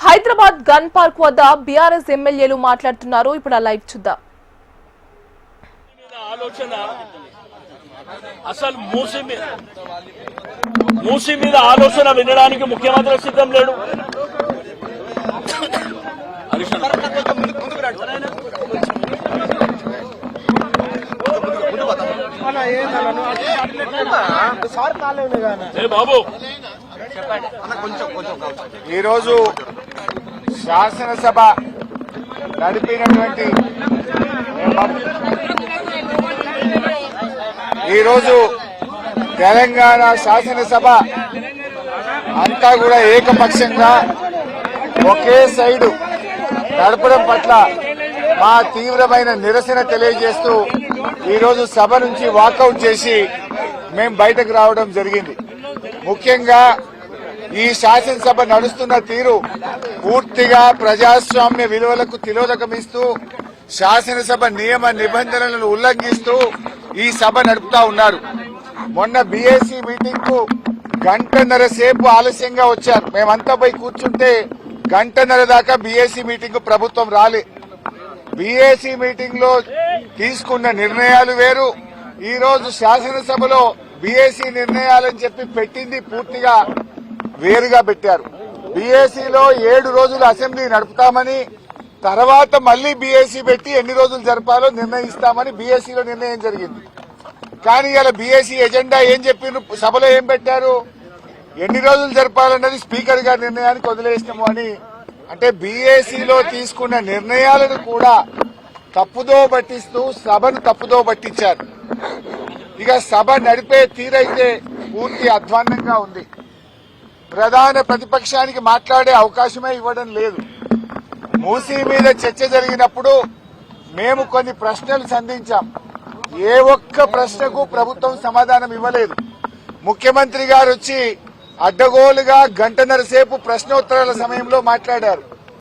Hyderabad gun park వద్ద BRS ఎమ్మెల్యేలు మాట్లాడుతున్నారు. ఇప్పుడు ఆ లైవ్ చూద్దాం. అసలు మూసి మీద ఆలోచన వినడానికి ముఖ్యమంత్రి సిద్ధం లేడు. బాబు ఈరోజు శాసనసభ నడిపినటువంటి ఈరోజు తెలంగాణ శాసనసభ అంతా కూడా ఏకపక్షంగా ఒకే సైడు నడపడం పట్ల మా తీవ్రమైన నిరసన తెలియజేస్తూ ఈరోజు సభ నుంచి వాకౌట్ చేసి మేం బయటకు రావడం జరిగింది. ముఖ్యంగా ఈ శాసనసభ నడుస్తున్న తీరు పూర్తిగా ప్రజాస్వామ్య విలువలకు తిలోదకమిస్తూ శాసనసభ నియమ నిబంధనలను ఉల్లంఘిస్తూ ఈ సభ నడుపుతా ఉన్నారు. మొన్న బీఏసీ మీటింగ్ కు గంటన్నర సేపు ఆలస్యంగా వచ్చారు. మేమంతా పోయి కూర్చుంటే గంటన్నర దాకా బీఏసీ మీటింగ్ కు ప్రభుత్వం రాలే. బీఏసీ మీటింగ్ లో తీసుకున్న నిర్ణయాలు వేరు, ఈ రోజు శాసనసభలో బీఏసీ నిర్ణయాలని చెప్పి పెట్టింది పూర్తిగా వేరుగా పెట్టారు. బీఏసీలో 7 రోజులు అసెంబ్లీ నడుపుతామని, తర్వాత మళ్లీ బీఏసీ పెట్టి ఎన్ని రోజులు జరపాలో నిర్ణయిస్తామని బీఏసీలో నిర్ణయం జరిగింది. కానీ ఇలా బీఏసీ ఎజెండా ఏం చెప్పిన సభలో ఏం పెట్టారు, ఎన్ని రోజులు జరపాలన్నది స్పీకర్ గారి నిర్ణయానికి వదిలేస్తాము అని. అంటే బీఏసీలో తీసుకున్న నిర్ణయాలను కూడా తప్పుదో పట్టిస్తూ సభను తప్పుదో పట్టించారు. ఇక సభ నడిపే తీరైతే పూర్తి అధ్వాన్నంగా ఉంది. ప్రధాన ప్రతిపక్షానికి మాట్లాడే అవకాశమే ఇవ్వడం లేదు. మూసీ మీద చర్చ జరిగినప్పుడు మేము కొన్ని ప్రశ్నలు సంధించాం. ఏ ఒక్క ప్రశ్నకు ప్రభుత్వం సమాధానం ఇవ్వలేదు. ముఖ్యమంత్రి గారు వచ్చి అడ్డగోలుగా గంటన్నర సేపు ప్రశ్నోత్తరాల సమయంలో మాట్లాడారు.